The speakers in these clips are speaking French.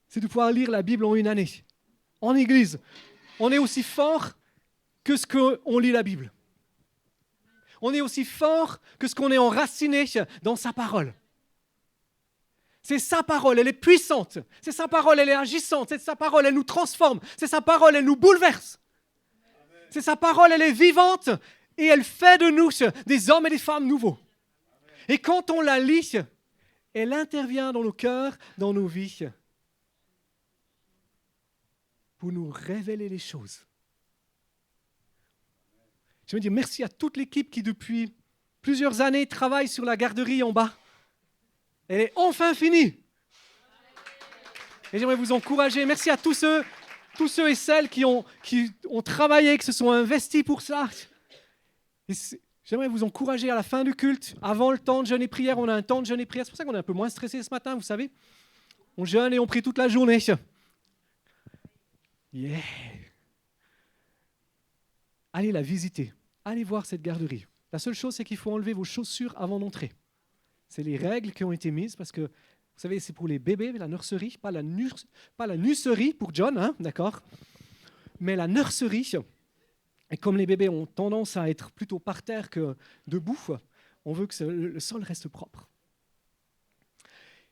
c'est de pouvoir lire la Bible en une année. En église, on est aussi fort que ce qu'on lit la Bible. On est aussi fort que ce qu'on est enraciné dans sa parole. C'est sa parole, elle est puissante. C'est sa parole, elle est agissante. C'est sa parole, elle nous transforme. C'est sa parole, elle nous bouleverse. C'est sa parole, elle est vivante et elle fait de nous des hommes et des femmes nouveaux. Et quand on la lit, elle intervient dans nos cœurs, dans nos vies, pour nous révéler les choses. Je veux dire merci à toute l'équipe qui, depuis plusieurs années, travaille sur la garderie en bas. Elle est enfin finie. Et j'aimerais vous encourager. Merci à tous ceux et celles qui ont travaillé, qui se sont investis pour ça. J'aimerais vous encourager à la fin du culte, avant le temps de jeûne et prière. On a un temps de jeûne et prière. C'est pour ça qu'on est un peu moins stressé ce matin, vous savez. On jeûne et on prie toute la journée. Yeah. Allez la visiter. Allez voir cette garderie. La seule chose, c'est qu'il faut enlever vos chaussures avant d'entrer. C'est les règles qui ont été mises parce que, vous savez, c'est pour les bébés, la nurserie, pas la nurserie pour John, hein, d'accord? Mais la nurserie, et comme les bébés ont tendance à être plutôt par terre que debout, on veut que le sol reste propre.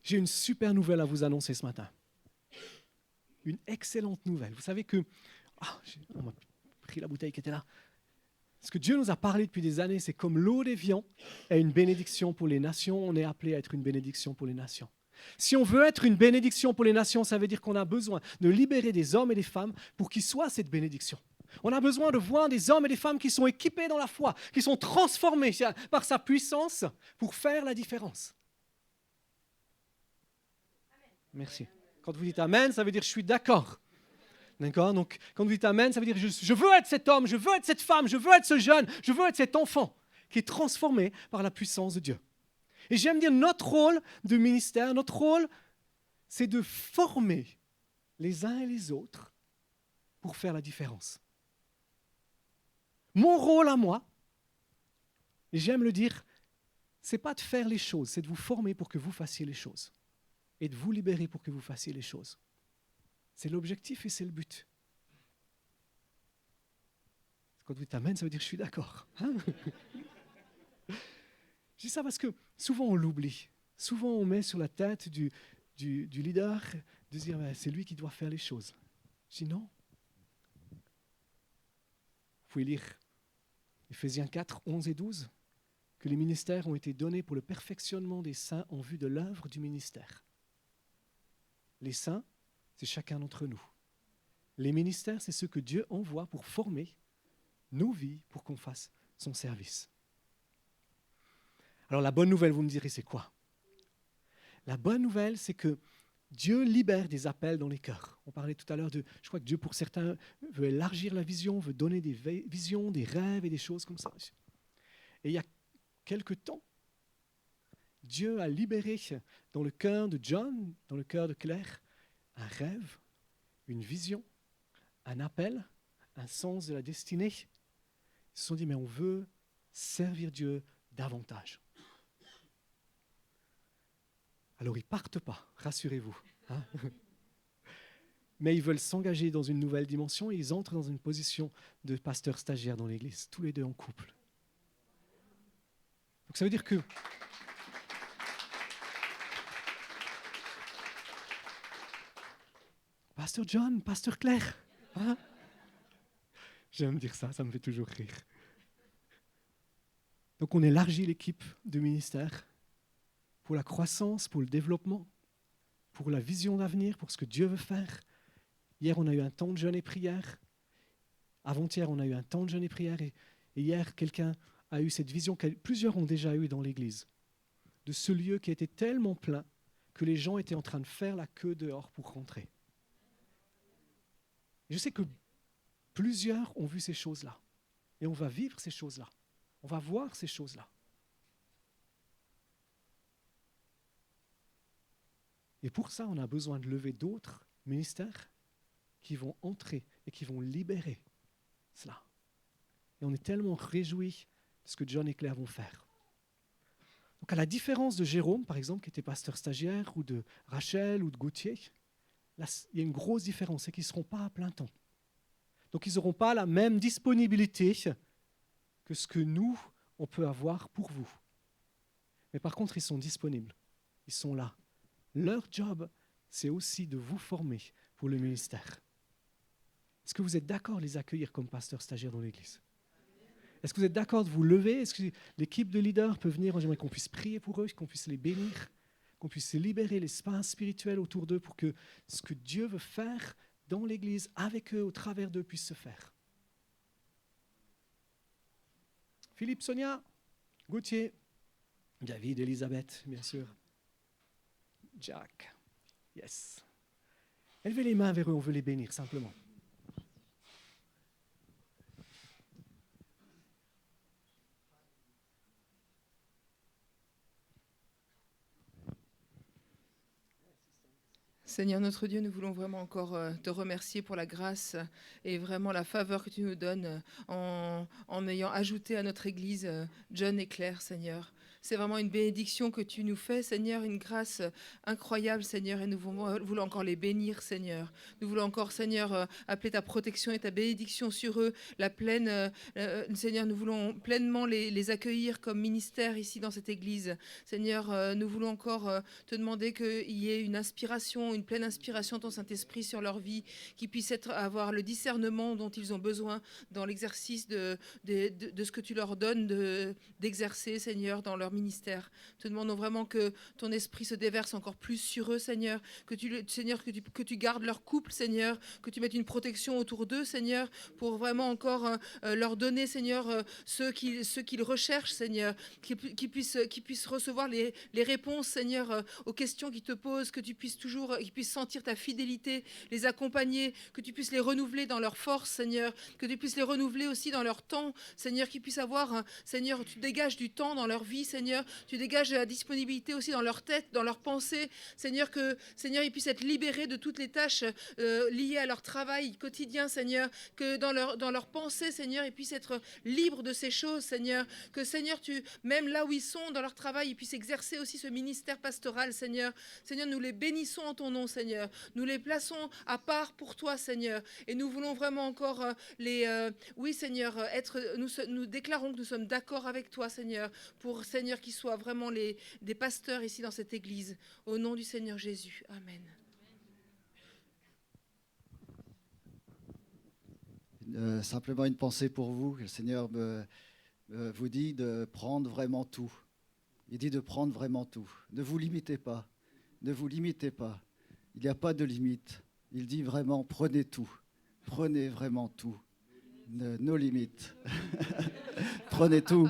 J'ai une super nouvelle à vous annoncer ce matin. Une excellente nouvelle. Vous savez que... on m'a pris la bouteille qui était là. Ce que Dieu nous a parlé depuis des années, c'est comme l'eau d'Évian est une bénédiction pour les nations, on est appelé à être une bénédiction pour les nations. Si on veut être une bénédiction pour les nations, ça veut dire qu'on a besoin de libérer des hommes et des femmes pour qu'ils soient cette bénédiction. On a besoin de voir des hommes et des femmes qui sont équipés dans la foi, qui sont transformés par sa puissance pour faire la différence. Merci. Quand vous dites Amen, ça veut dire je suis d'accord. D'accord? Donc, quand vous dites Amen, ça veut dire je veux être cet homme, je veux être cette femme, je veux être ce jeune, je veux être cet enfant qui est transformé par la puissance de Dieu. Et j'aime dire notre rôle de ministère, notre rôle, c'est de former les uns et les autres pour faire la différence. Mon rôle à moi, et j'aime le dire, c'est pas de faire les choses, c'est de vous former pour que vous fassiez les choses et de vous libérer pour que vous fassiez les choses. C'est l'objectif et c'est le but. Quand vous dites Amen, ça veut dire je suis d'accord. Hein? Je dis ça parce que souvent on l'oublie. Souvent on met sur la tête du leader de dire c'est lui qui doit faire les choses. Je dis non. Vous pouvez lire Éphésiens 4, 11 et 12, que les ministères ont été donnés pour le perfectionnement des saints en vue de l'œuvre du ministère. Les saints, c'est chacun d'entre nous. Les ministères, c'est ce que Dieu envoie pour former nos vies pour qu'on fasse son service. Alors la bonne nouvelle, vous me direz, c'est quoi? La bonne nouvelle, c'est que Dieu libère des appels dans les cœurs. On parlait tout à l'heure je crois que Dieu, pour certains, veut élargir la vision, veut donner des visions, des rêves et des choses comme ça. Et il y a quelque temps, Dieu a libéré dans le cœur de John, dans le cœur de Claire, un rêve, une vision, un appel, un sens de la destinée. Ils se sont dit, mais on veut servir Dieu davantage. Alors ils ne partent pas, rassurez-vous. Hein? Mais ils veulent s'engager dans une nouvelle dimension et ils entrent dans une position de pasteur stagiaire dans l'église, tous les deux en couple. Donc ça veut dire que Pasteur John, Pasteur Claire, hein? J'aime dire ça me fait toujours rire. Donc on élargit l'équipe de ministère pour la croissance, pour le développement, pour la vision d'avenir, pour ce que Dieu veut faire. Hier, on a eu un temps de jeûne et prière. Avant-hier, on a eu un temps de jeûne et prière. Et hier, quelqu'un a eu cette vision que plusieurs ont déjà eue dans l'église, de ce lieu qui était tellement plein que les gens étaient en train de faire la queue dehors pour rentrer. Et je sais que plusieurs ont vu ces choses-là. Et on va vivre ces choses-là. On va voir ces choses-là. Et pour ça, on a besoin de lever d'autres ministères qui vont entrer et qui vont libérer cela. Et on est tellement réjouis de ce que John et Claire vont faire. Donc à la différence de Jérôme, par exemple, qui était pasteur stagiaire, ou de Rachel, ou de Gauthier, là, il y a une grosse différence, c'est qu'ils ne seront pas à plein temps. Donc, ils n'auront pas la même disponibilité que ce que nous, on peut avoir pour vous. Mais par contre, ils sont disponibles. Ils sont là. Leur job, c'est aussi de vous former pour le ministère. Est-ce que vous êtes d'accord de les accueillir comme pasteurs stagiaires dans l'église? Est-ce que vous êtes d'accord de vous lever? Est-ce que l'équipe de leaders peut venir? J'aimerais qu'on puisse prier pour eux, qu'on puisse les bénir, qu'on puisse libérer l'espace spirituel autour d'eux pour que ce que Dieu veut faire dans l'église, avec eux, au travers d'eux, puisse se faire. Philippe, Sonia, Gauthier, David, Elisabeth, bien sûr. Jack, yes. Élevez les mains vers eux, on veut les bénir simplement. Seigneur notre Dieu, nous voulons vraiment encore te remercier pour la grâce et vraiment la faveur que tu nous donnes en ayant ajouté à notre Église John et Claire, Seigneur. C'est vraiment une bénédiction que tu nous fais, Seigneur, une grâce incroyable, Seigneur, et nous voulons encore les bénir, Seigneur. Nous voulons encore, Seigneur, appeler ta protection et ta bénédiction sur eux, la pleine, Seigneur, nous voulons pleinement les accueillir comme ministère ici dans cette Église. Seigneur, nous voulons encore te demander qu'il y ait une inspiration, une pleine inspiration de ton Saint-Esprit sur leur vie, qu'ils puissent avoir le discernement dont ils ont besoin dans l'exercice de ce que tu leur donnes d'exercer, Seigneur, dans leur ministère. Te demandons vraiment que ton esprit se déverse encore plus sur eux, Seigneur, Seigneur, que tu gardes leur couple, Seigneur, que tu mettes une protection autour d'eux, Seigneur, pour vraiment encore leur donner, Seigneur, ceux qu'ils recherchent, Seigneur, qu'ils puissent recevoir les réponses, Seigneur, aux questions qu'ils te posent, que tu puisses toujours, qu'ils puissent sentir ta fidélité, les accompagner, que tu puisses les renouveler dans leur force, Seigneur, que tu puisses les renouveler aussi dans leur temps, Seigneur, qu'ils puissent avoir, Seigneur, tu dégages du temps dans leur vie, Seigneur, tu dégages de la disponibilité aussi dans leur tête, dans leurs pensées, Seigneur, que Seigneur, ils puissent être libérés de toutes les tâches liées à leur travail quotidien, Seigneur, que dans leur pensée, Seigneur, ils puissent être libres de ces choses, Seigneur, que Seigneur, même là où ils sont dans leur travail, ils puissent exercer aussi ce ministère pastoral, Seigneur. Seigneur, nous les bénissons en ton nom, Seigneur. Nous les plaçons à part pour toi, Seigneur. Et nous voulons vraiment encore oui, Seigneur, nous déclarons que nous sommes d'accord avec toi, Seigneur, pour, Seigneur, qu'ils soient vraiment des pasteurs ici dans cette Église. Au nom du Seigneur Jésus. Amen. Simplement une pensée pour vous. Le Seigneur vous dit de prendre vraiment tout. Il dit de prendre vraiment tout. Ne vous limitez pas. Ne vous limitez pas. Il n'y a pas de limite. Il dit vraiment, prenez tout. Prenez vraiment tout. Nos limites. Prenez tout.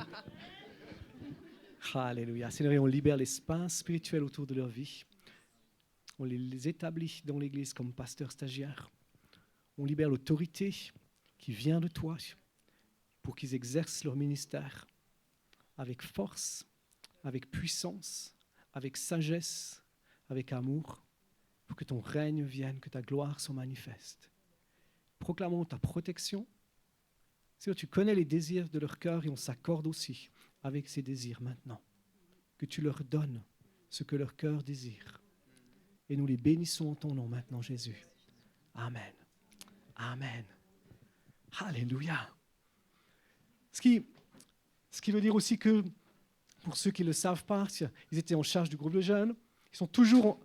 Alléluia. Seigneur, on libère l'espace spirituel autour de leur vie. On les établit dans l'Église comme pasteurs stagiaires. On libère l'autorité qui vient de toi pour qu'ils exercent leur ministère avec force, avec puissance, avec sagesse, avec amour, pour que ton règne vienne, que ta gloire soit manifeste. Proclamons ta protection. Seigneur, tu connais les désirs de leur cœur et on s'accorde aussi avec ces désirs maintenant. Que tu leur donnes ce que leur cœur désire. Et nous les bénissons en ton nom maintenant, Jésus. Amen. Amen. Alléluia. Ce qui veut dire aussi que, pour ceux qui ne le savent pas, ils étaient en charge du groupe de jeunes. Ils sont toujours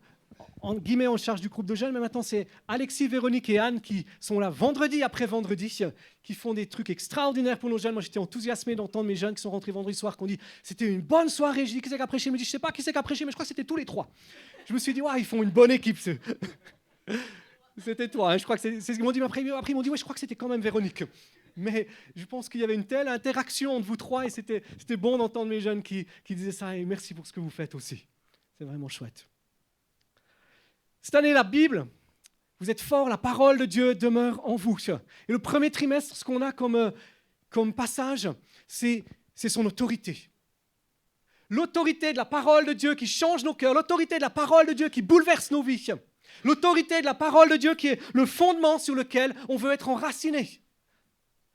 en guillemets en charge du groupe de jeunes, mais maintenant c'est Alexis, Véronique et Anne qui sont là vendredi après vendredi, qui font des trucs extraordinaires pour nos jeunes. Moi j'étais enthousiasmé d'entendre mes jeunes qui sont rentrés vendredi soir, qui ont dit c'était une bonne soirée. Je dis qui c'est qui a prêché? Il me dit je sais pas qui c'est qui a prêché, mais je crois que c'était tous les trois. Je me suis dit ils font une bonne équipe. C'était toi, hein. Je crois que c'est ce qu'ils m'ont dit, mais après ils m'ont dit je crois que c'était quand même Véronique. Mais je pense qu'il y avait une telle interaction entre vous trois et c'était bon d'entendre mes jeunes qui disaient ça, et merci pour ce que vous faites aussi. C'est vraiment chouette. Cette année, la Bible, vous êtes forts, la parole de Dieu demeure en vous. Et le premier trimestre, ce qu'on a comme passage, c'est son autorité. L'autorité de la parole de Dieu qui change nos cœurs, l'autorité de la parole de Dieu qui bouleverse nos vies, l'autorité de la parole de Dieu qui est le fondement sur lequel on veut être enraciné.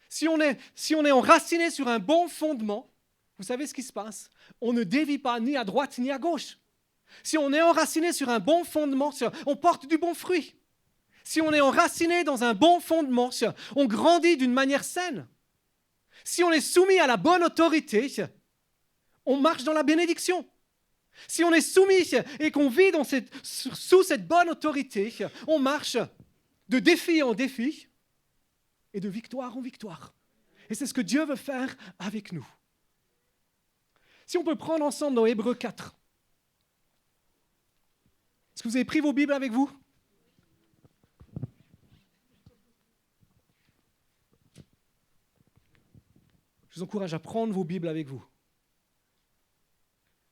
Si on est enraciné sur un bon fondement, vous savez ce qui se passe? On ne dévie pas ni à droite ni à gauche. Si on est enraciné sur un bon fondement, on porte du bon fruit. si on est enraciné dans un bon fondement, on grandit d'une manière saine. Si on est soumis à la bonne autorité, on marche dans la bénédiction. Si on est soumis et qu'on vit sous cette bonne autorité, on marche de défi en défi et de victoire en victoire. Et c'est ce que Dieu veut faire avec nous. Si on peut prendre ensemble dans Hébreux 4. Est-ce que vous avez pris vos Bibles avec vous ? Je vous encourage à prendre vos Bibles avec vous,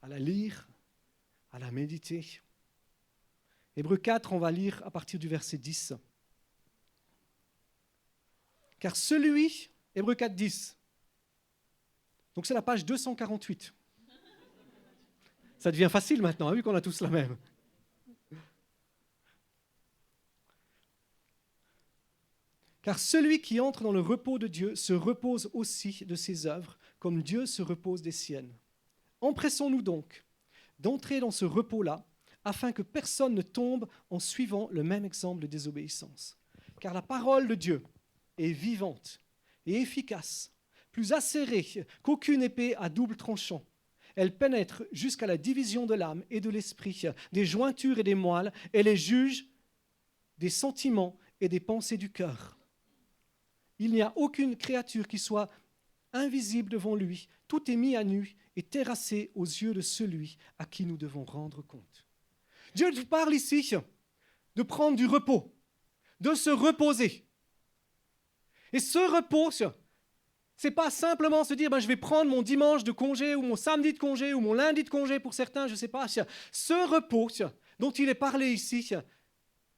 à la lire, à la méditer. Hébreux 4, on va lire à partir du verset 10. Car celui, Hébreux 4, 10, donc c'est la page 248. Ça devient facile maintenant, vu qu'on a tous la même. Car celui qui entre dans le repos de Dieu se repose aussi de ses œuvres, comme Dieu se repose des siennes. Empressons-nous donc d'entrer dans ce repos-là, afin que personne ne tombe en suivant le même exemple de désobéissance. Car la parole de Dieu est vivante et efficace, plus acérée qu'aucune épée à double tranchant. Elle pénètre jusqu'à la division de l'âme et de l'esprit, des jointures et des moelles, et les juge des sentiments et des pensées du cœur. Il n'y a aucune créature qui soit invisible devant lui. Tout est mis à nu et terrassé aux yeux de celui à qui nous devons rendre compte. Dieu nous parle ici de prendre du repos, de se reposer. Et ce repos, c'est pas simplement se dire je vais prendre mon dimanche de congé ou mon samedi de congé ou mon lundi de congé pour certains, je ne sais pas. Ce repos dont il est parlé ici,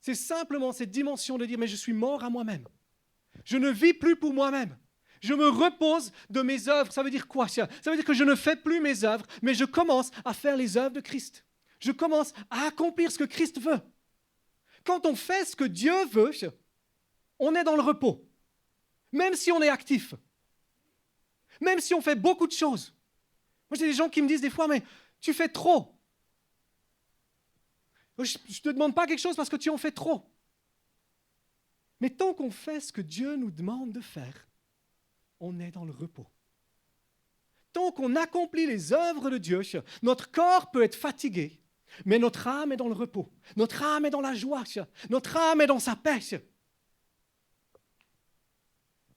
c'est simplement cette dimension de dire mais je suis mort à moi-même. Je ne vis plus pour moi-même. Je me repose de mes œuvres. Ça veut dire quoi ? Ça veut dire que je ne fais plus mes œuvres, mais je commence à faire les œuvres de Christ. Je commence à accomplir ce que Christ veut. Quand on fait ce que Dieu veut, on est dans le repos. Même si on est actif. Même si on fait beaucoup de choses. Moi, j'ai des gens qui me disent des fois, mais tu fais trop. Je ne te demande pas quelque chose parce que tu en fais trop. Mais tant qu'on fait ce que Dieu nous demande de faire, on est dans le repos. Tant qu'on accomplit les œuvres de Dieu, notre corps peut être fatigué, mais notre âme est dans le repos. Notre âme est dans la joie. Notre âme est dans sa paix.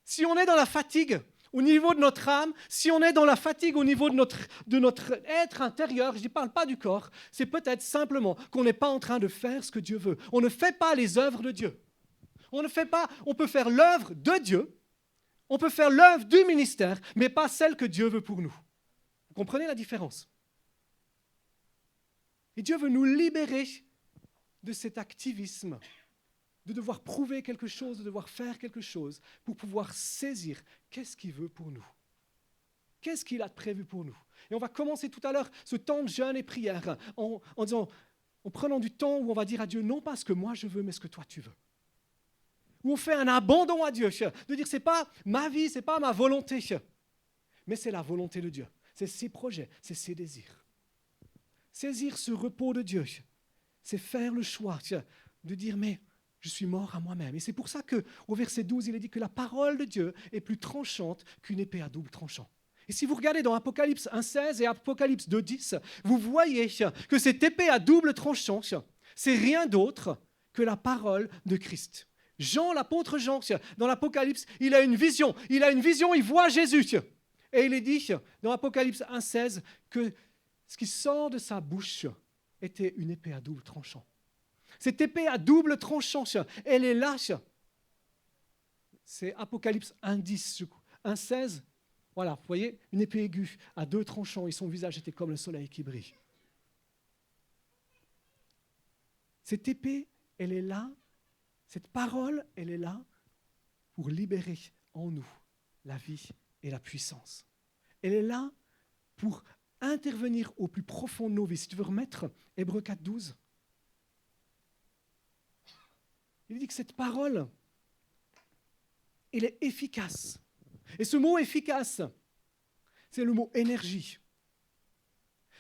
Si on est dans la fatigue au niveau de notre âme, si on est dans la fatigue au niveau de notre être intérieur, je ne parle pas du corps, c'est peut-être simplement qu'on n'est pas en train de faire ce que Dieu veut. On ne fait pas les œuvres de Dieu. On peut faire l'œuvre de Dieu, on peut faire l'œuvre du ministère, mais pas celle que Dieu veut pour nous. Vous comprenez la différence ? Et Dieu veut nous libérer de cet activisme, de devoir prouver quelque chose, de devoir faire quelque chose, pour pouvoir saisir qu'est-ce qu'il veut pour nous. Qu'est-ce qu'il a prévu pour nous ? Et on va commencer tout à l'heure ce temps de jeûne et prière en prenant du temps où on va dire à Dieu, non pas ce que moi je veux, mais ce que toi tu veux. Où on fait un abandon à Dieu, de dire c'est pas ma vie, c'est pas ma volonté, mais c'est la volonté de Dieu, c'est ses projets, c'est ses désirs. Saisir ce repos de Dieu, c'est faire le choix de dire mais je suis mort à moi-même. Et c'est pour ça qu'au verset 12, il est dit que la parole de Dieu est plus tranchante qu'une épée à double tranchant. Et si vous regardez dans Apocalypse 1,16 et Apocalypse 2,10, vous voyez que cette épée à double tranchant, c'est rien d'autre que la parole de Christ. Jean, l'apôtre Jean, dans l'Apocalypse, il a une vision, il voit Jésus. Et il est dit dans Apocalypse 1,16 que ce qui sort de sa bouche était une épée à double tranchant. Cette épée à double tranchant, elle est là. C'est Apocalypse 1,10, 1,16. Voilà, vous voyez, une épée aiguë à deux tranchants et son visage était comme le soleil qui brille. Cette épée, elle est là. Cette parole, elle est là pour libérer en nous la vie et la puissance. Elle est là pour intervenir au plus profond de nos vies. Si tu veux remettre Hébreux 4, 12, il dit que cette parole, elle est efficace. Et ce mot efficace, c'est le mot énergie.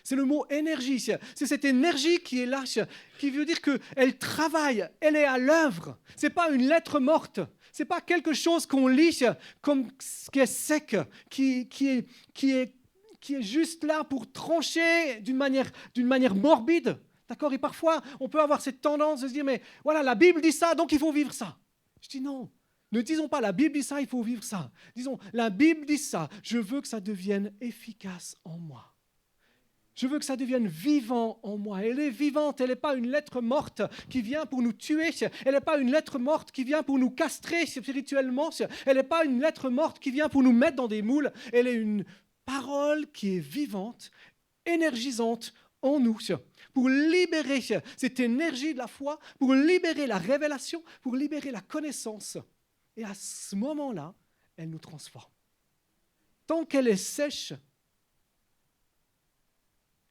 C'est le mot énergie. C'est cette énergie qui est là, qui veut dire qu'elle travaille, elle est à l'œuvre. Ce n'est pas une lettre morte. Ce n'est pas quelque chose qu'on lit comme qui est sec, qui est juste là pour trancher d'une manière morbide. D'accord ? Et parfois, on peut avoir cette tendance de se dire, mais voilà, la Bible dit ça, donc il faut vivre ça. Je dis non. Ne disons pas la Bible dit ça, il faut vivre ça. Disons, la Bible dit ça, je veux que ça devienne efficace en moi. Je veux que ça devienne vivant en moi. Elle est vivante, elle n'est pas une lettre morte qui vient pour nous tuer. Elle n'est pas une lettre morte qui vient pour nous castrer spirituellement. Elle n'est pas une lettre morte qui vient pour nous mettre dans des moules. Elle est une parole qui est vivante, énergisante en nous, pour libérer cette énergie de la foi, pour libérer la révélation, pour libérer la connaissance. Et à ce moment-là, elle nous transforme. Tant qu'elle est sèche,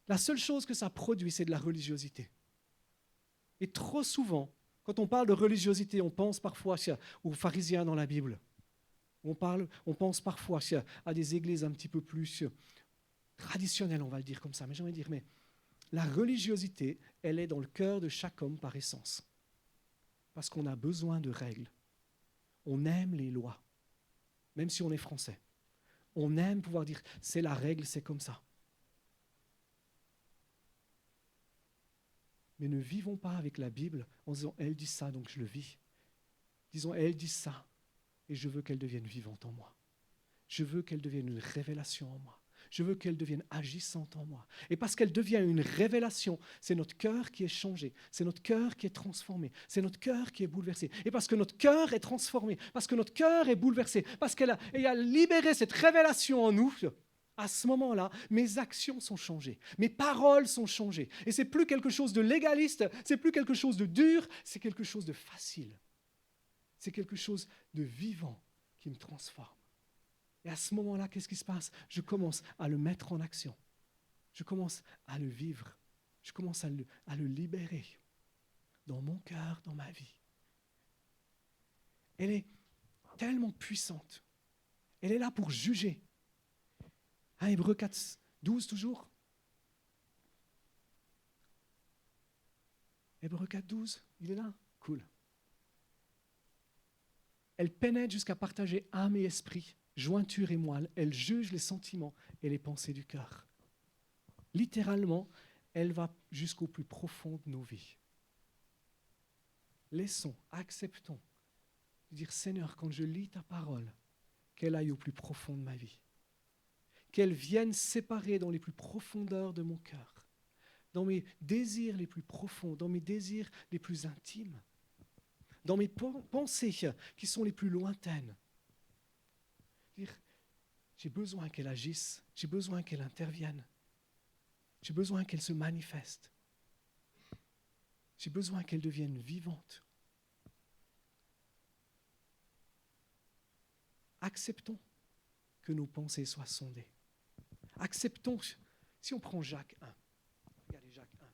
la seule chose que ça produit, c'est de la religiosité. Et trop souvent, quand on parle de religiosité, on pense parfois aux pharisiens dans la Bible. On pense parfois à des églises un petit peu plus traditionnelles, on va le dire comme ça. Mais j'ai envie de dire, mais la religiosité, elle est dans le cœur de chaque homme par essence. Parce qu'on a besoin de règles. On aime les lois, même si on est français. On aime pouvoir dire, c'est la règle, c'est comme ça. Mais ne vivons pas avec la Bible en disant, elle dit ça, donc je le vis. Disons, elle dit ça, et je veux qu'elle devienne vivante en moi. Je veux qu'elle devienne une révélation en moi. Je veux qu'elle devienne agissante en moi. Et parce qu'elle devient une révélation, c'est notre cœur qui est changé, c'est notre cœur qui est transformé, c'est notre cœur qui est bouleversé. Et parce que notre cœur est transformé, parce que notre cœur est bouleversé, parce qu'elle a libéré cette révélation en nous, à ce moment-là, mes actions sont changées, mes paroles sont changées. Et c'est plus quelque chose de légaliste, c'est plus quelque chose de dur, c'est quelque chose de facile. C'est quelque chose de vivant qui me transforme. Et à ce moment-là, qu'est-ce qui se passe ? Je commence à le mettre en action. Je commence à le vivre. Je commence à le libérer dans mon cœur, dans ma vie. Elle est tellement puissante. Elle est là pour juger. Hébreux 4, 12 toujours. Hébreux 4, 12, il est là. Cool. Elle pénètre jusqu'à partager âme et esprit, jointure et moelle. Elle juge les sentiments et les pensées du cœur. Littéralement, elle va jusqu'au plus profond de nos vies. Laissons, acceptons de dire, Seigneur, quand je lis ta parole, qu'elle aille au plus profond de ma vie. Qu'elle vienne séparer dans les plus profondeurs de mon cœur, dans mes désirs les plus profonds, dans mes désirs les plus intimes, dans mes pensées qui sont les plus lointaines. Dire, j'ai besoin qu'elle agisse, j'ai besoin qu'elle intervienne, j'ai besoin qu'elle se manifeste, j'ai besoin qu'elle devienne vivante. Acceptons que nos pensées soient sondées. Acceptons, si on prend Jacques 1, regardez Jacques 1.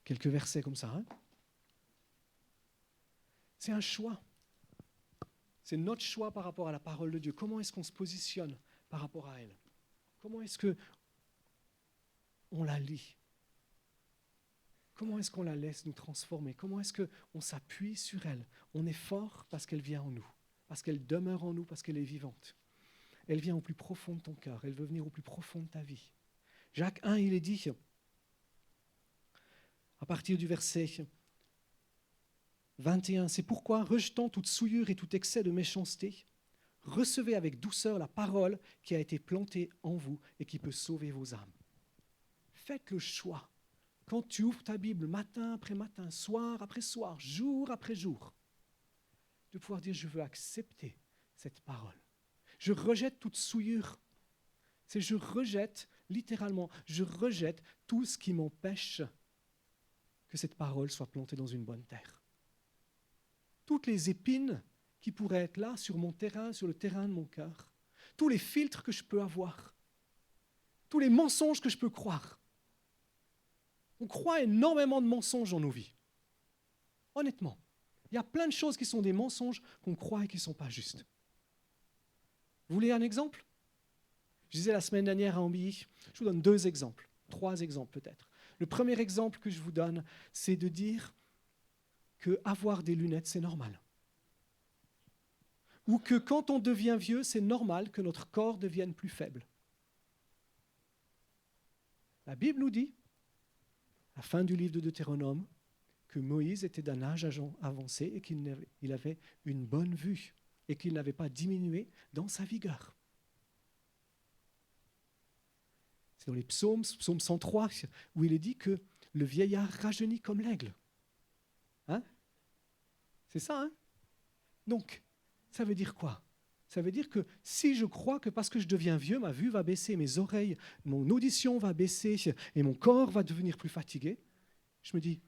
Quelques versets comme ça. Hein? C'est un choix. C'est notre choix par rapport à la parole de Dieu. Comment est-ce qu'on se positionne par rapport à elle ? Comment est-ce qu'on la lit ? Comment est-ce qu'on la laisse nous transformer ? Comment est-ce qu'on s'appuie sur elle ? On est fort parce qu'elle vient en nous, parce qu'elle demeure en nous, parce qu'elle est vivante. Elle vient au plus profond de ton cœur, elle veut venir au plus profond de ta vie. Jacques 1, il est dit, à partir du verset 21, c'est pourquoi, rejetant toute souillure et tout excès de méchanceté, recevez avec douceur la parole qui a été plantée en vous et qui peut sauver vos âmes. Faites le choix. Quand tu ouvres ta Bible matin après matin, soir après soir, jour après jour, de pouvoir dire, je veux accepter cette parole. Je rejette toute souillure. Je rejette, littéralement, je rejette tout ce qui m'empêche que cette parole soit plantée dans une bonne terre. Toutes les épines qui pourraient être là sur mon terrain, sur le terrain de mon cœur, tous les filtres que je peux avoir, tous les mensonges que je peux croire. On croit énormément de mensonges dans nos vies. Honnêtement. Il y a plein de choses qui sont des mensonges qu'on croit et qui ne sont pas justes. Vous voulez un exemple? Je disais la semaine dernière à Ambilly, je vous donne 2 exemples, 3 exemples peut-être. Le premier exemple que je vous donne, c'est de dire qu'avoir des lunettes, c'est normal. Ou que quand on devient vieux, c'est normal que notre corps devienne plus faible. La Bible nous dit, à la fin du livre de Deutéronome, que Moïse était d'un âge avancé et qu'il avait une bonne vue et qu'il n'avait pas diminué dans sa vigueur. C'est dans les psaumes, psaume 103, où il est dit que le vieillard rajeunit comme l'aigle. Hein? C'est ça, hein? Donc, ça veut dire quoi? Ça veut dire que si je crois que parce que je deviens vieux, ma vue va baisser, mes oreilles, mon audition va baisser et mon corps va devenir plus fatigué, je me dis,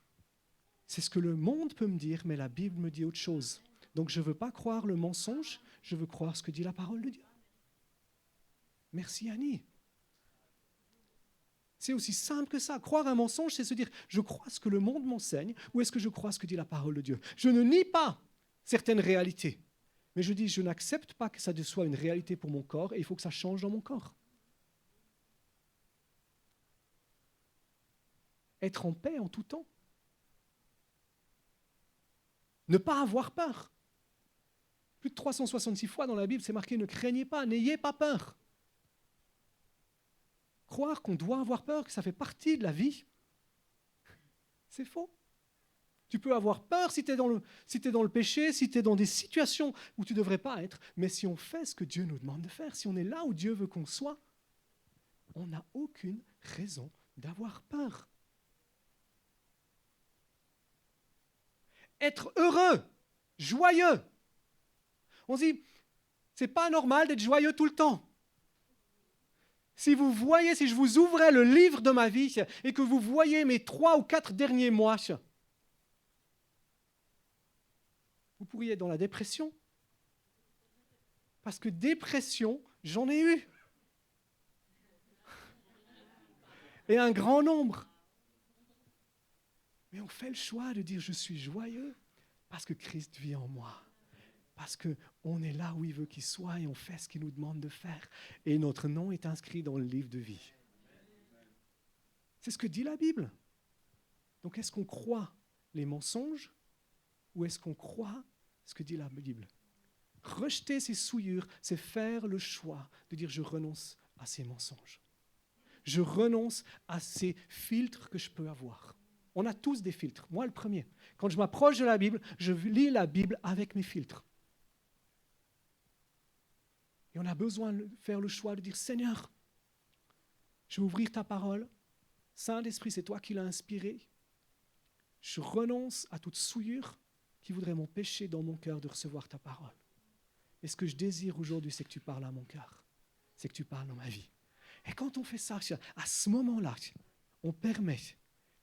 c'est ce que le monde peut me dire, mais la Bible me dit autre chose. Donc je ne veux pas croire le mensonge, je veux croire ce que dit la parole de Dieu. Merci Annie. C'est aussi simple que ça. Croire un mensonge, c'est se dire, je crois ce que le monde m'enseigne, ou est-ce que je crois ce que dit la parole de Dieu? Je ne nie pas certaines réalités, mais je dis, je n'accepte pas que ça soit une réalité pour mon corps, et il faut que ça change dans mon corps. Être en paix en tout temps. Ne pas avoir peur. Plus de 366 fois dans la Bible, c'est marqué, ne craignez pas, n'ayez pas peur. Croire qu'on doit avoir peur, que ça fait partie de la vie, c'est faux. Tu peux avoir peur si tu es dans le péché, si tu es dans des situations où tu ne devrais pas être, mais si on fait ce que Dieu nous demande de faire, si on est là où Dieu veut qu'on soit, on n'a aucune raison d'avoir peur. Être heureux, joyeux. On se dit, c'est pas normal d'être joyeux tout le temps. Si vous voyez, si je vous ouvrais le livre de ma vie et que vous voyez mes 3 ou 4 derniers mois, vous pourriez être dans la dépression. Parce que dépression, j'en ai eu. Et un grand nombre. Mais on fait le choix de dire je suis joyeux parce que Christ vit en moi. Parce qu'on est là où il veut qu'il soit et on fait ce qu'il nous demande de faire. Et notre nom est inscrit dans le livre de vie. C'est ce que dit la Bible. Donc est-ce qu'on croit les mensonges ou est-ce qu'on croit ce que dit la Bible? Rejeter ces souillures, c'est faire le choix de dire je renonce à ces mensonges. Je renonce à ces filtres que je peux avoir. On a tous des filtres. Moi, le premier. Quand je m'approche de la Bible, je lis la Bible avec mes filtres. Et on a besoin de faire le choix de dire, Seigneur, je vais ouvrir ta parole. Saint-Esprit, c'est toi qui l'as inspiré. Je renonce à toute souillure qui voudrait m'empêcher dans mon cœur de recevoir ta parole. Et ce que je désire aujourd'hui, c'est que tu parles à mon cœur. C'est que tu parles dans ma vie. Et quand on fait ça, à ce moment-là, on permet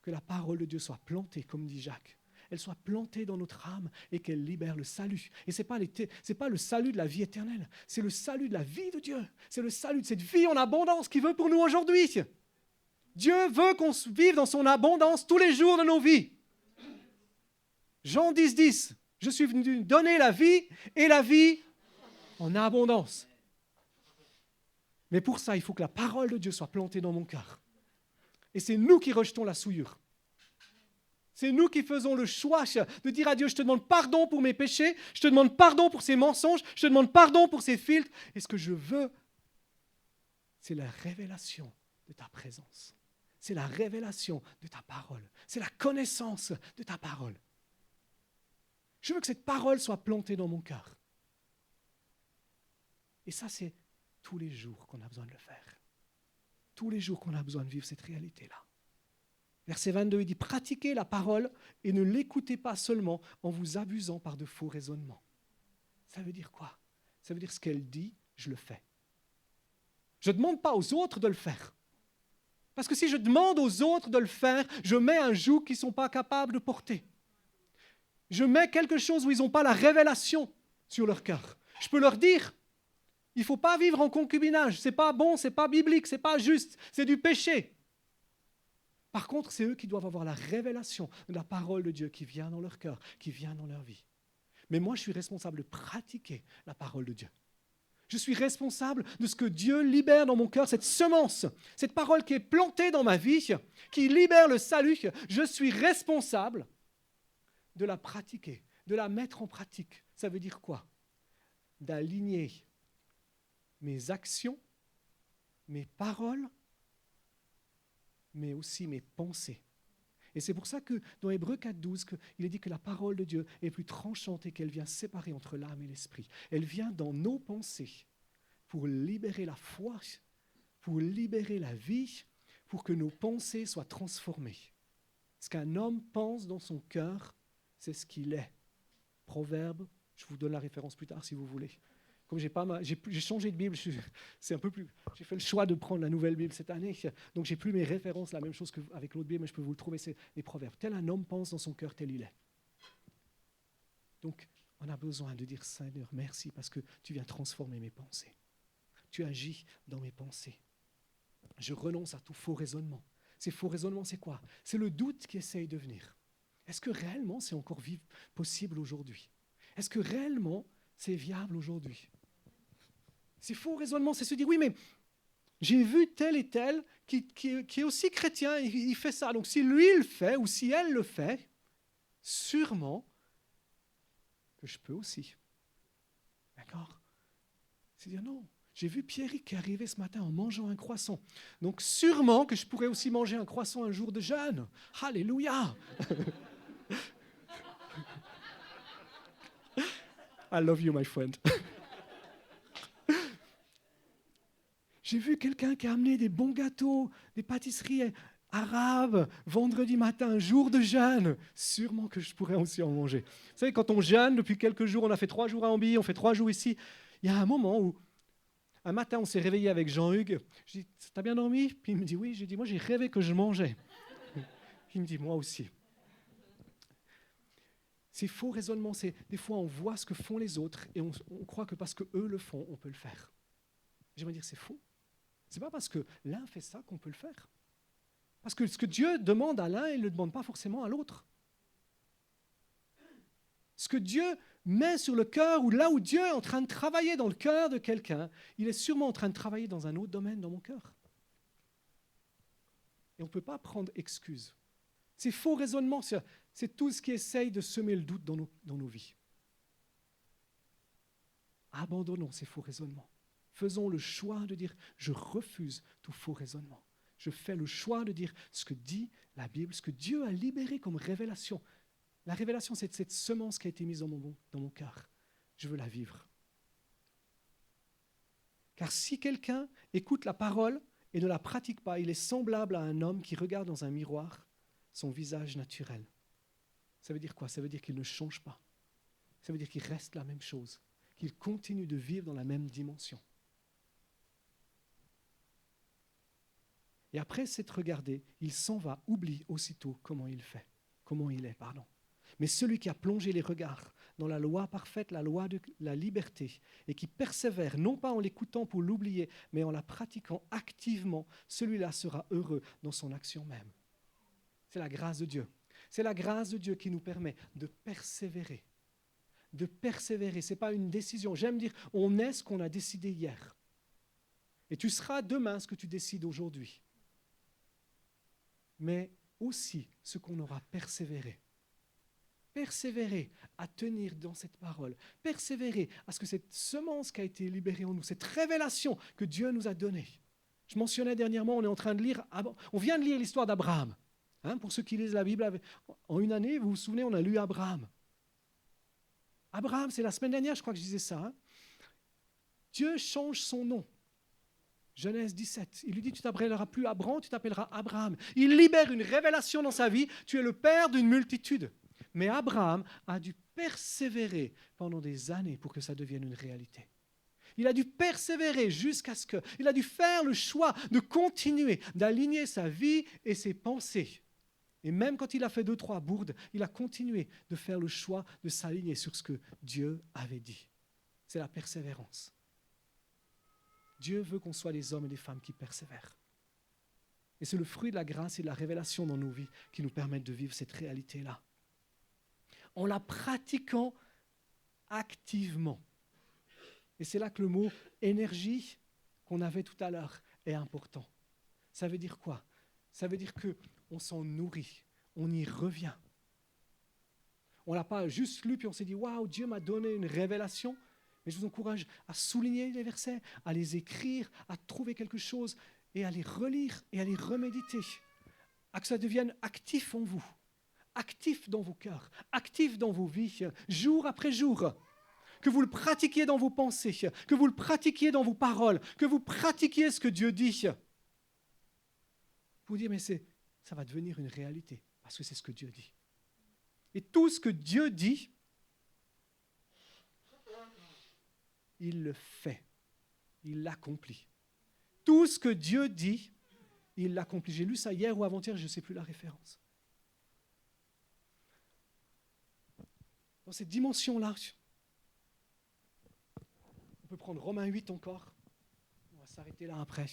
que la parole de Dieu soit plantée, comme dit Jacques. Elle soit plantée dans notre âme et qu'elle libère le salut. Et ce n'est pas le salut de la vie éternelle, c'est le salut de la vie de Dieu. C'est le salut de cette vie en abondance qu'il veut pour nous aujourd'hui. Dieu veut qu'on vive dans son abondance tous les jours de nos vies. Jean 10, 10. Je suis venu donner la vie et la vie en abondance. Mais pour ça, il faut que la parole de Dieu soit plantée dans mon cœur. Et c'est nous qui rejetons la souillure. C'est nous qui faisons le choix de dire à Dieu, je te demande pardon pour mes péchés, je te demande pardon pour ces mensonges, je te demande pardon pour ces filtres. Et ce que je veux, c'est la révélation de ta présence. C'est la révélation de ta parole. C'est la connaissance de ta parole. Je veux que cette parole soit plantée dans mon cœur. Et ça, c'est tous les jours qu'on a besoin de le faire. Tous les jours qu'on a besoin de vivre cette réalité-là. Verset 22, il dit « Pratiquez la parole et ne l'écoutez pas seulement en vous abusant par de faux raisonnements. » Ça veut dire quoi? Ça veut dire ce qu'elle dit, je le fais. Je ne demande pas aux autres de le faire. Parce que si je demande aux autres de le faire, je mets un joug qu'ils ne sont pas capables de porter. Je mets quelque chose où ils n'ont pas la révélation sur leur cœur. Je peux leur dire, il ne faut pas vivre en concubinage, ce n'est pas bon, ce n'est pas biblique, ce n'est pas juste, c'est du péché. Par contre, c'est eux qui doivent avoir la révélation de la parole de Dieu qui vient dans leur cœur, qui vient dans leur vie. Mais moi, je suis responsable de pratiquer la parole de Dieu. Je suis responsable de ce que Dieu libère dans mon cœur, cette semence, cette parole qui est plantée dans ma vie, qui libère le salut. Je suis responsable de la pratiquer, de la mettre en pratique. Ça veut dire quoi? D'aligner mes actions, mes paroles, mais aussi mes pensées. Et c'est pour ça que dans Hébreux 4,12, il est dit que la parole de Dieu est plus tranchante et qu'elle vient séparer entre l'âme et l'esprit. Elle vient dans nos pensées pour libérer la foi, pour libérer la vie, pour que nos pensées soient transformées. Ce qu'un homme pense dans son cœur, c'est ce qu'il est. Proverbe, je vous donne la référence plus tard si vous voulez. Comme j'ai changé de Bible, c'est un peu plus. J'ai fait le choix de prendre la nouvelle Bible cette année, donc j'ai plus mes références, la même chose qu'avec l'autre Bible, mais je peux vous le trouver, c'est les Proverbes. Tel un homme pense dans son cœur, tel il est. Donc, on a besoin de dire, Seigneur, merci parce que tu viens transformer mes pensées. Tu agis dans mes pensées. Je renonce à tout faux raisonnement. Ces faux raisonnements, c'est quoi? C'est le doute qui essaye de venir. Est-ce que réellement c'est encore possible aujourd'hui? Est-ce que réellement c'est viable aujourd'hui? Ces faux raisonnements, c'est se dire, oui, mais j'ai vu tel et tel qui est aussi chrétien, il fait ça. Donc si lui le fait, ou si elle le fait, sûrement que je peux aussi. D'accord? C'est dire, non, j'ai vu Pierrick qui est arrivé ce matin en mangeant un croissant. Donc sûrement que je pourrais aussi manger un croissant un jour de jeûne. Alléluia! I love you, my friend. J'ai vu quelqu'un qui a amené des bons gâteaux, des pâtisseries arabes, vendredi matin, jour de jeûne. Sûrement que je pourrais aussi en manger. Vous savez, quand on jeûne, depuis quelques jours, on a fait 3 jours à Amby, on fait 3 jours ici. Il y a un moment où, un matin, on s'est réveillé avec Jean-Hugues. Je dis, t'as bien dormi? Puis il me dit, oui. J'ai dit, moi, j'ai rêvé que je mangeais. Il me dit, moi aussi. Ces faux raisonnements, c'est des fois, on voit ce que font les autres et on croit que parce qu'eux le font, on peut le faire. J'aimerais dire, c'est faux. Ce n'est pas parce que l'un fait ça qu'on peut le faire. Parce que ce que Dieu demande à l'un, il ne le demande pas forcément à l'autre. Ce que Dieu met sur le cœur, ou là où Dieu est en train de travailler dans le cœur de quelqu'un, il est sûrement en train de travailler dans un autre domaine dans mon cœur. Et on ne peut pas prendre excuse. Ces faux raisonnements, c'est tout ce qui essaye de semer le doute dans nos vies. Abandonnons ces faux raisonnements. Faisons le choix de dire, je refuse tout faux raisonnement. Je fais le choix de dire ce que dit la Bible, ce que Dieu a libéré comme révélation. La révélation, c'est cette semence qui a été mise dans mon cœur. Je veux la vivre. Car si quelqu'un écoute la parole et ne la pratique pas, il est semblable à un homme qui regarde dans un miroir son visage naturel. Ça veut dire quoi? Ça veut dire qu'il ne change pas. Ça veut dire qu'il reste la même chose, qu'il continue de vivre dans la même dimension. Et après s'être regardé, il s'en va, oublie aussitôt comment il est. Mais celui qui a plongé les regards dans la loi parfaite, la loi de la liberté, et qui persévère, non pas en l'écoutant pour l'oublier, mais en la pratiquant activement, celui-là sera heureux dans son action même. C'est la grâce de Dieu. C'est la grâce de Dieu qui nous permet de persévérer. De persévérer, ce n'est pas une décision. J'aime dire, on est ce qu'on a décidé hier. Et tu seras demain ce que tu décides aujourd'hui. Mais aussi ce qu'on aura persévéré. Persévérer à tenir dans cette parole. Persévérer à ce que cette semence qui a été libérée en nous, cette révélation que Dieu nous a donnée. Je mentionnais dernièrement, on vient de lire l'histoire d'Abraham. Pour ceux qui lisent la Bible, en une année, vous vous souvenez, on a lu Abraham. Abraham, c'est la semaine dernière, je crois que je disais ça. Dieu change son nom. Genèse 17, il lui dit, tu t'appelleras plus Abraham, tu t'appelleras Abraham. Il libère une révélation dans sa vie, tu es le père d'une multitude. Mais Abraham a dû persévérer pendant des années pour que ça devienne une réalité. Il a dû persévérer jusqu'à ce que... Il a dû faire le choix de continuer, d'aligner sa vie et ses pensées. Et même quand il a fait 2-3 bourdes, il a continué de faire le choix de s'aligner sur ce que Dieu avait dit. C'est la persévérance. Dieu veut qu'on soit des hommes et des femmes qui persévèrent. Et c'est le fruit de la grâce et de la révélation dans nos vies qui nous permettent de vivre cette réalité-là. En la pratiquant activement. Et c'est là que le mot énergie qu'on avait tout à l'heure est important. Ça veut dire quoi? Ça veut dire qu'on s'en nourrit, on y revient. On ne l'a pas juste lu puis on s'est dit « Waouh, Dieu m'a donné une révélation ». Mais je vous encourage à souligner les versets, à les écrire, à trouver quelque chose et à les relire et à les reméditer. À que ça devienne actif en vous, actif dans vos cœurs, actif dans vos vies, jour après jour. Que vous le pratiquiez dans vos pensées, que vous le pratiquiez dans vos paroles, que vous pratiquiez ce que Dieu dit. Pour dire, mais ça va devenir une réalité, parce que c'est ce que Dieu dit. Et tout ce que Dieu dit, il le fait, il l'accomplit. Tout ce que Dieu dit, il l'accomplit. J'ai lu ça hier ou avant-hier, je ne sais plus la référence. Dans cette dimension-là, on peut prendre Romains 8 encore. On va s'arrêter là après.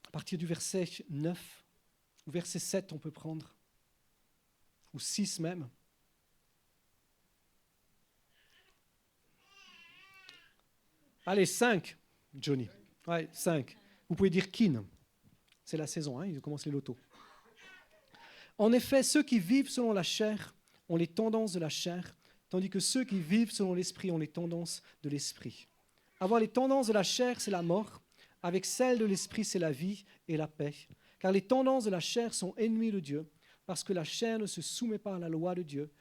À partir du verset 9, ou verset 7, on peut prendre, ou 6 même. Allez, 5, Johnny. Ouais, 5. Vous pouvez dire Keen. C'est la saison, il commence les lotos. En effet, ceux qui vivent selon la chair ont les tendances de la chair, tandis que ceux qui vivent selon l'esprit ont les tendances de l'esprit. Avoir les tendances de la chair, c'est la mort. Avec celles de l'esprit, c'est la vie et la paix. Car les tendances de la chair sont ennemies de Dieu, parce que la chair ne se soumet pas à la loi de Dieu.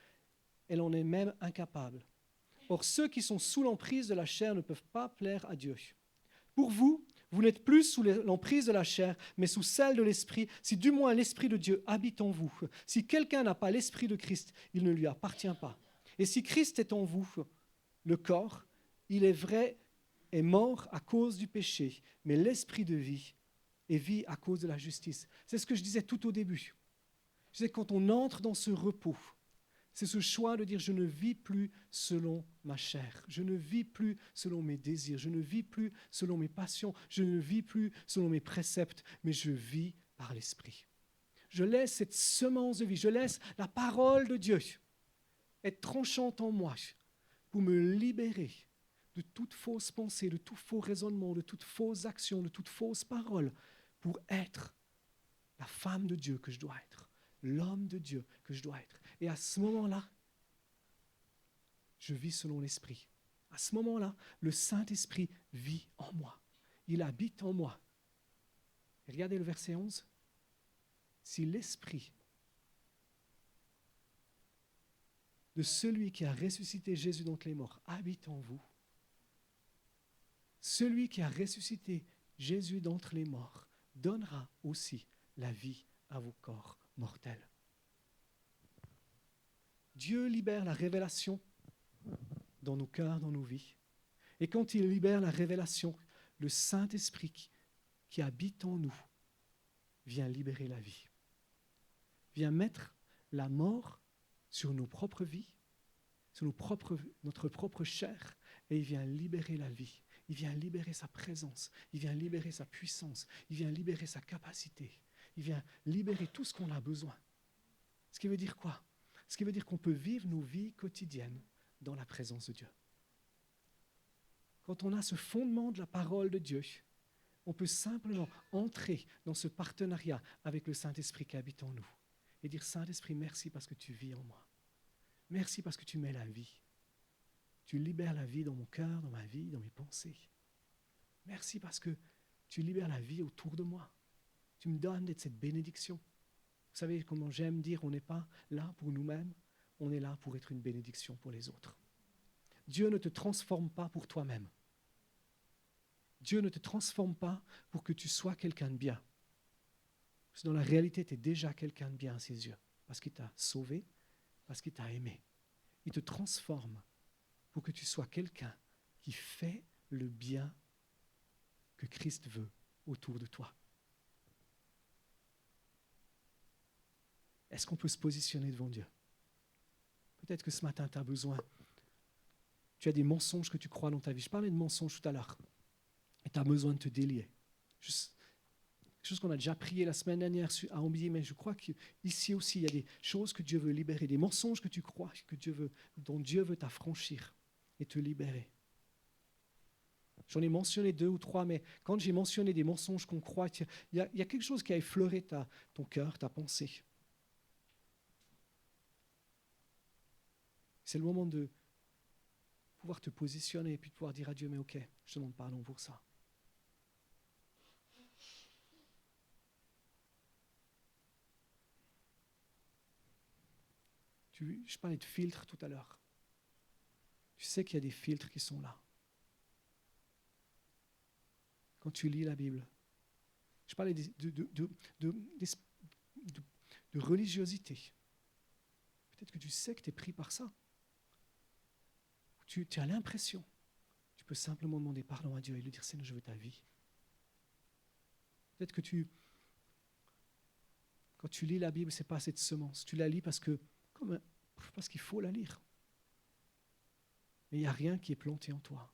Elle en est même incapable. Or, ceux qui sont sous l'emprise de la chair ne peuvent pas plaire à Dieu. Pour vous, vous n'êtes plus sous l'emprise de la chair, mais sous celle de l'esprit, si du moins l'esprit de Dieu habite en vous. Si quelqu'un n'a pas l'esprit de Christ, il ne lui appartient pas. Et si Christ est en vous, le corps, il est vrai, est mort à cause du péché, mais l'esprit de vie est vie à cause de la justice. C'est ce que je disais tout au début. Je disais que quand on entre dans ce repos, c'est ce choix de dire je ne vis plus selon ma chair, je ne vis plus selon mes désirs, je ne vis plus selon mes passions, je ne vis plus selon mes préceptes, mais je vis par l'esprit. Je laisse cette semence de vie, je laisse la parole de Dieu être tranchante en moi pour me libérer de toute fausse pensée, de tout faux raisonnement, de toute fausse action, de toute fausse parole, pour être la femme de Dieu que je dois être, l'homme de Dieu que je dois être. Et à ce moment-là, je vis selon l'Esprit. À ce moment-là, le Saint-Esprit vit en moi. Il habite en moi. Et regardez le verset 11. Si l'Esprit de celui qui a ressuscité Jésus d'entre les morts habite en vous, celui qui a ressuscité Jésus d'entre les morts donnera aussi la vie à vos corps mortels. Dieu libère la révélation dans nos cœurs, dans nos vies. Et quand il libère la révélation, le Saint-Esprit qui habite en nous vient libérer la vie. Vient mettre la mort sur nos propres vies, sur notre propre chair, et il vient libérer la vie. Il vient libérer sa présence, il vient libérer sa puissance, il vient libérer sa capacité, il vient libérer tout ce qu'on a besoin. Ce qui veut dire quoi? Ce qui veut dire qu'on peut vivre nos vies quotidiennes dans la présence de Dieu. Quand on a ce fondement de la parole de Dieu, on peut simplement entrer dans ce partenariat avec le Saint-Esprit qui habite en nous et dire « Saint-Esprit, merci parce que tu vis en moi. Merci parce que tu mets la vie. Tu libères la vie dans mon cœur, dans ma vie, dans mes pensées. Merci parce que tu libères la vie autour de moi. Tu me donnes d'être cette bénédiction. » Vous savez comment j'aime dire, on n'est pas là pour nous-mêmes, on est là pour être une bénédiction pour les autres. Dieu ne te transforme pas pour toi-même. Dieu ne te transforme pas pour que tu sois quelqu'un de bien. Parce que dans la réalité, tu es déjà quelqu'un de bien à ses yeux. Parce qu'il t'a sauvé, parce qu'il t'a aimé. Il te transforme pour que tu sois quelqu'un qui fait le bien que Christ veut autour de toi. Est-ce qu'on peut se positionner devant Dieu? Peut-être que ce matin, tu as besoin. Tu as des mensonges que tu crois dans ta vie. Je parlais de mensonges tout à l'heure. Et tu as besoin de te délier. Juste, quelque chose qu'on a déjà prié la semaine dernière à Ambier, mais je crois qu'ici aussi, il y a des choses que Dieu veut libérer, des mensonges que tu crois, dont Dieu veut t'affranchir et te libérer. J'en ai mentionné 2 ou 3, mais quand j'ai mentionné des mensonges qu'on croit, il y a quelque chose qui a effleuré ton cœur, ta pensée. C'est le moment de pouvoir te positionner et puis de pouvoir dire à Dieu, mais ok, je te demande pardon pour ça. Je parlais de filtres tout à l'heure. Tu sais qu'il y a des filtres qui sont là. Quand tu lis la Bible, je parlais de religiosité. Peut-être que tu sais que tu es pris par ça. Tu as l'impression. Tu peux simplement demander pardon à Dieu et lui dire, Seigneur, je veux ta vie. Peut-être que quand tu lis la Bible, ce n'est pas cette semence. Tu la lis parce qu'il faut la lire. Mais il n'y a rien qui est planté en toi.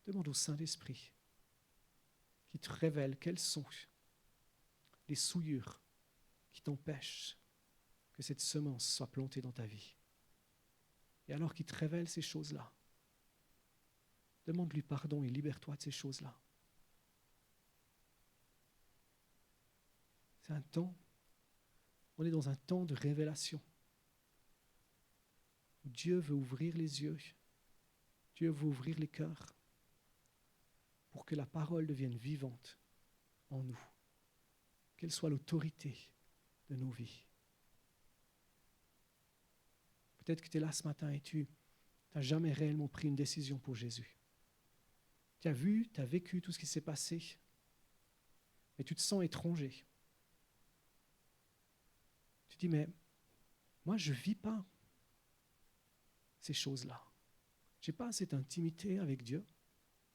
Demande au Saint-Esprit qui te révèle quelles sont les souillures qui t'empêchent que cette semence soit plantée dans ta vie. Et alors qu'il te révèle ces choses-là, demande-lui pardon et libère-toi de ces choses-là. C'est un temps, on est dans un temps de révélation. Dieu veut ouvrir les yeux, Dieu veut ouvrir les cœurs pour que la parole devienne vivante en nous, qu'elle soit l'autorité de nos vies. Peut-être que tu es là ce matin et tu n'as jamais réellement pris une décision pour Jésus. Tu as vu, tu as vécu tout ce qui s'est passé, mais tu te sens étranger. Tu dis, mais moi je ne vis pas ces choses-là. Je n'ai pas cette intimité avec Dieu.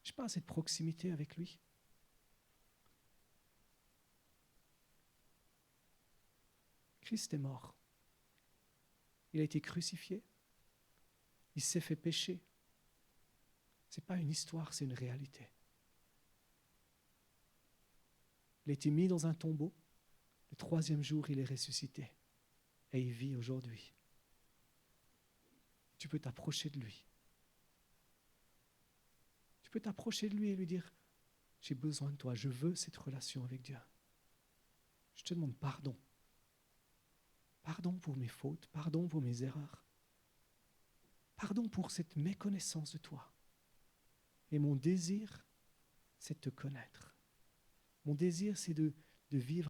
Je n'ai pas cette proximité avec lui. Christ est mort. Il a été crucifié. Il s'est fait pécher. Ce n'est pas une histoire, c'est une réalité. Il a été mis dans un tombeau. Le 3e jour, il est ressuscité. Et il vit aujourd'hui. Tu peux t'approcher de lui. Tu peux t'approcher de lui et lui dire, j'ai besoin de toi, je veux cette relation avec Dieu. Je te demande pardon. Pardon pour mes fautes, pardon pour mes erreurs. Pardon pour cette méconnaissance de toi. Et mon désir, c'est de te connaître. Mon désir, c'est de vivre